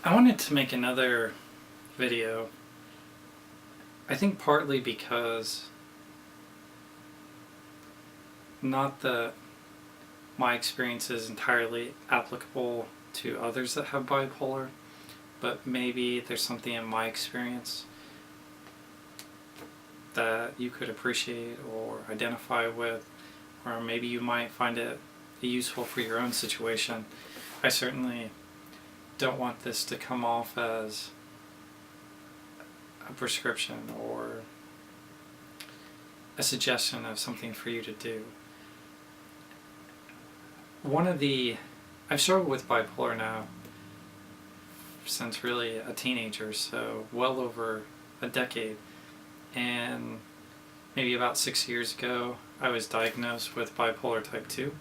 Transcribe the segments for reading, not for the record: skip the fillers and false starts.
I wanted to make another video, I think partly because not that my experience is entirely applicable to others that have bipolar, but maybe there's something in my experience that you could appreciate or identify with, or maybe you might find it useful for your own situation. I certainly don't want this to come off as a prescription or a suggestion of something for you to do. I've struggled with bipolar now since really a teenager, so well over a decade. And maybe about 6 years ago, I was diagnosed with bipolar type 2.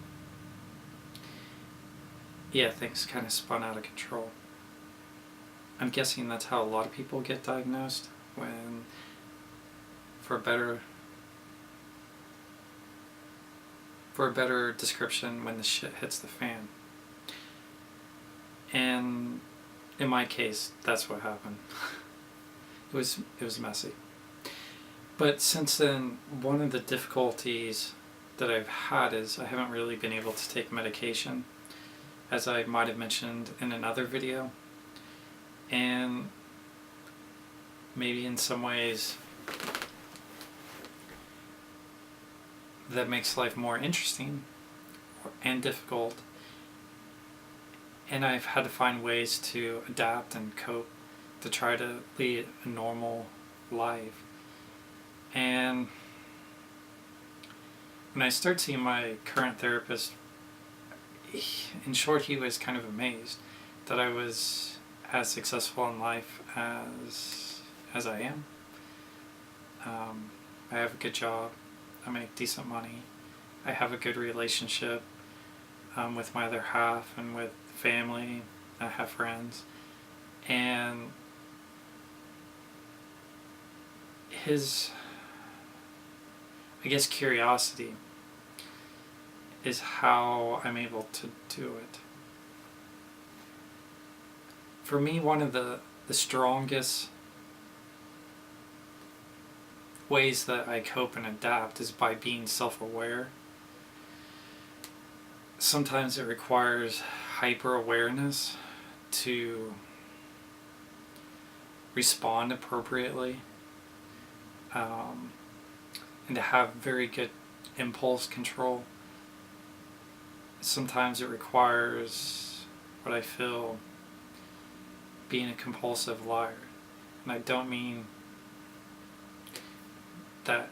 Yeah, things kind of spun out of control. I'm guessing that's how a lot of people get diagnosed, when, for a better description, when the shit hits the fan. And in my case, that's what happened. It was messy. But since then, one of the difficulties that I've had is I haven't really been able to take medication, as I might have mentioned in another video. And maybe in some ways that makes life more interesting and difficult. And I've had to find ways to adapt and cope to try to lead a normal life. And when I started seeing my current therapist, in short, he was kind of amazed that I was as successful in life as I am. I have a good job. I make decent money. I have a good relationship with my other half and with family. I have friends. And his, I guess, curiosity is how I'm able to do it. For me, one of the strongest ways that I cope and adapt is by being self-aware. Sometimes it requires hyper-awareness to respond appropriately, and to have very good impulse control. Sometimes it requires what I feel being a compulsive liar. And I don't mean that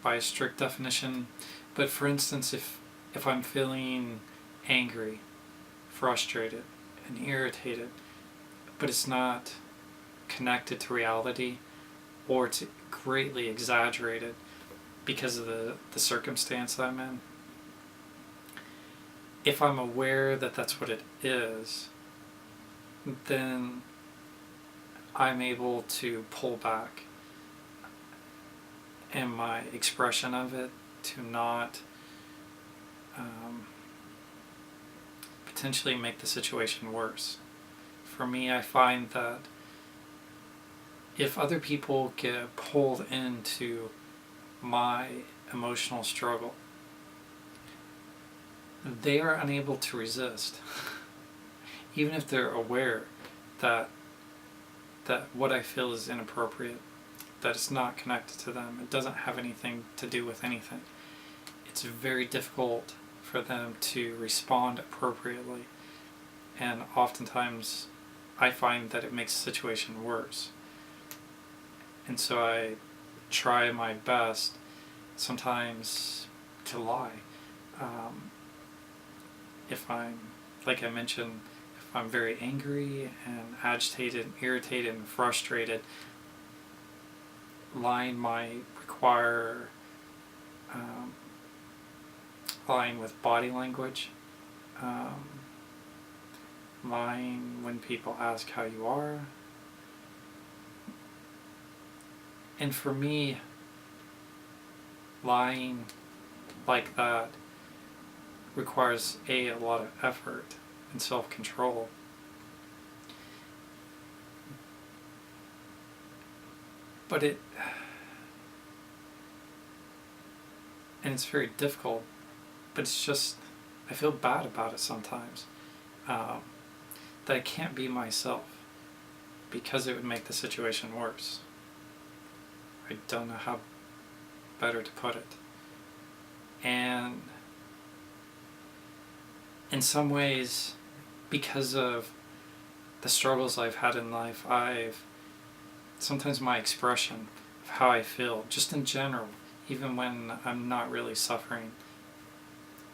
by a strict definition, but for instance, if I'm feeling angry, frustrated, and irritated, but it's not connected to reality, or it's greatly exaggerated because of the circumstance that I'm in, if I'm aware that that's what it is, then I'm able to pull back in my expression of it to not potentially make the situation worse. For me, I find that if other people get pulled into my emotional struggle, they are unable to resist. Even if they're aware that what I feel is inappropriate, that it's not connected to them, it doesn't have anything to do with anything, it's very difficult for them to respond appropriately. And oftentimes I find that it makes the situation worse. And so I try my best sometimes to lie. If I'm, like I mentioned, if I'm very angry and agitated and irritated and frustrated, lying might require lying with body language, lying when people ask how you are. And for me, lying like that requires a lot of effort and self-control, But and it's very difficult, but it's just, I feel bad about it sometimes, that I can't be myself because it would make the situation worse. I don't know how better to put it. And in some ways, because of the struggles I've had in life, sometimes my expression of how I feel, just in general, even when I'm not really suffering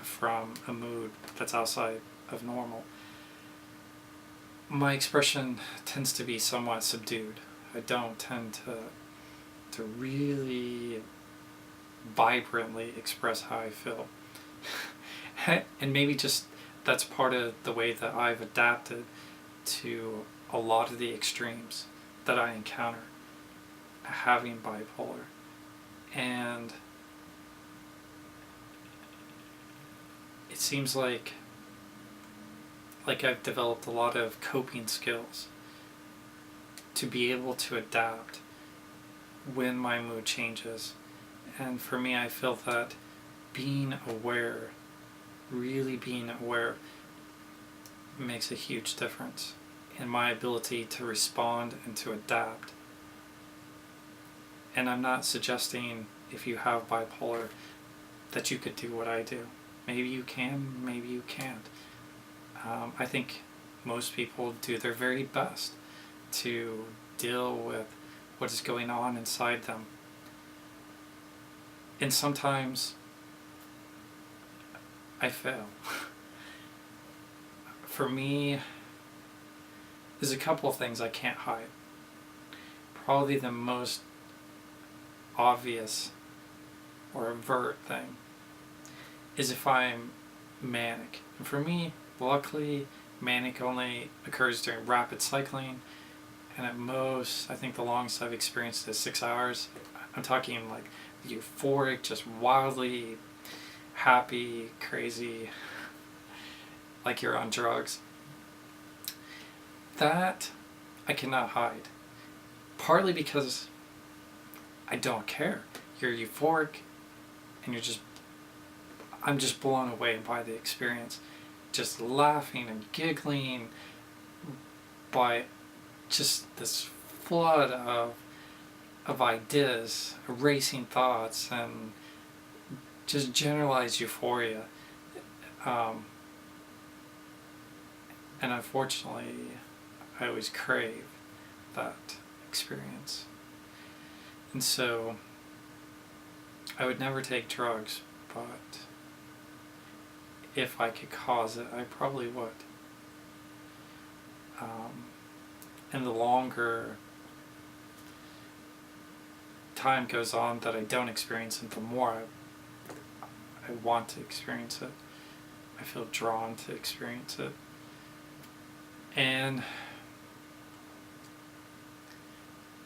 from a mood that's outside of normal, my expression tends to be somewhat subdued. I don't tend to really vibrantly express how I feel. And maybe just that's part of the way that I've adapted to a lot of the extremes that I encounter having bipolar. And it seems like I've developed a lot of coping skills to be able to adapt when my mood changes. And for me, I feel that being aware, really being aware, makes a huge difference in my ability to respond and to adapt. And I'm not suggesting if you have bipolar that you could do what I do. Maybe you can, maybe you can't. I think most people do their very best to deal with what is going on inside them. And sometimes I fail. For me, there's a couple of things I can't hide. Probably the most obvious or overt thing is if I'm manic. And for me, luckily, manic only occurs during rapid cycling, and at most, I think the longest I've experienced is 6 hours. I'm talking like euphoric, just wildly happy, crazy, like you're on drugs. That I cannot hide. Partly because I don't care. You're euphoric, and I'm just blown away by the experience. Just laughing and giggling by just this flood of ideas, racing thoughts, and just generalized euphoria. And unfortunately, I always crave that experience. And so, I would never take drugs, but if I could cause it, I probably would. And the longer time goes on that I don't experience it, the more I want to experience it. I feel drawn to experience it. And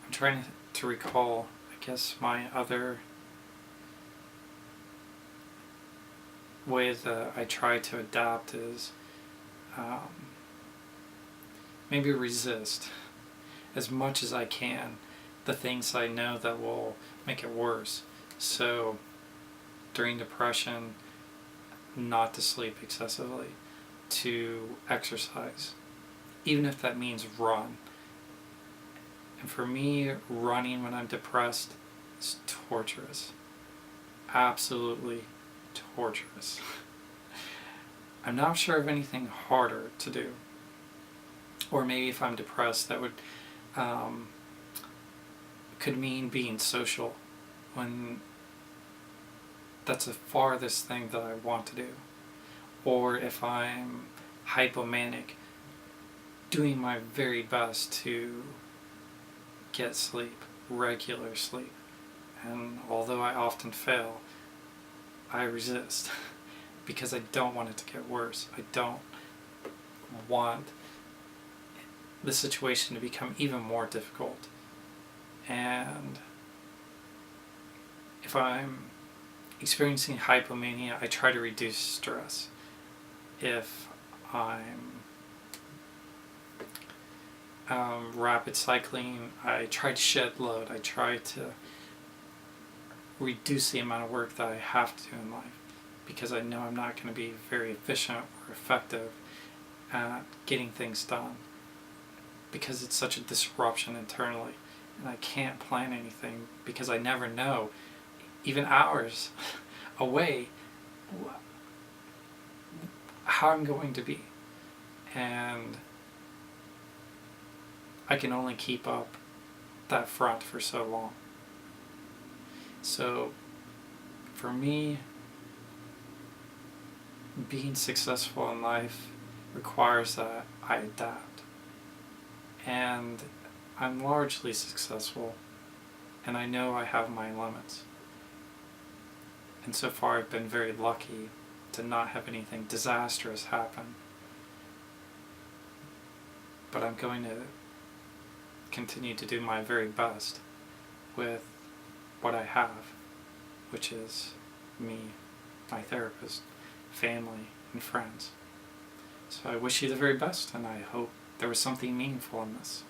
I'm trying to recall, I guess, my other way that I try to adapt is maybe resist as much as I can the things I know that will make it worse. So during depression, not to sleep excessively, to exercise, even if that means run. And for me, running when I'm depressed is torturous. Absolutely torturous. I'm not sure of anything harder to do. Or maybe if I'm depressed, that would could mean being social, when that's the farthest thing that I want to do. Or if I'm hypomanic, doing my very best to get sleep, regular sleep. And although I often fail, I resist because I don't want it to get worse. I don't want the situation to become even more difficult. And if I'm experiencing hypomania, I try to reduce stress. If I'm rapid cycling. I try to shed load. I try to reduce the amount of work that I have to do in life, because I know I'm not going to be very efficient or effective at getting things done, because it's such a disruption internally, and I can't plan anything because I never know, even hours away, how I'm going to be. And I can only keep up that front for so long. So for me, being successful in life requires that I adapt. And I'm largely successful, and I know I have my limits. And so far I've been very lucky to not have anything disastrous happen. But I'm going to continue to do my very best with what I have, which is me, my therapist, family, and friends. So I wish you the very best, and I hope there was something meaningful in this.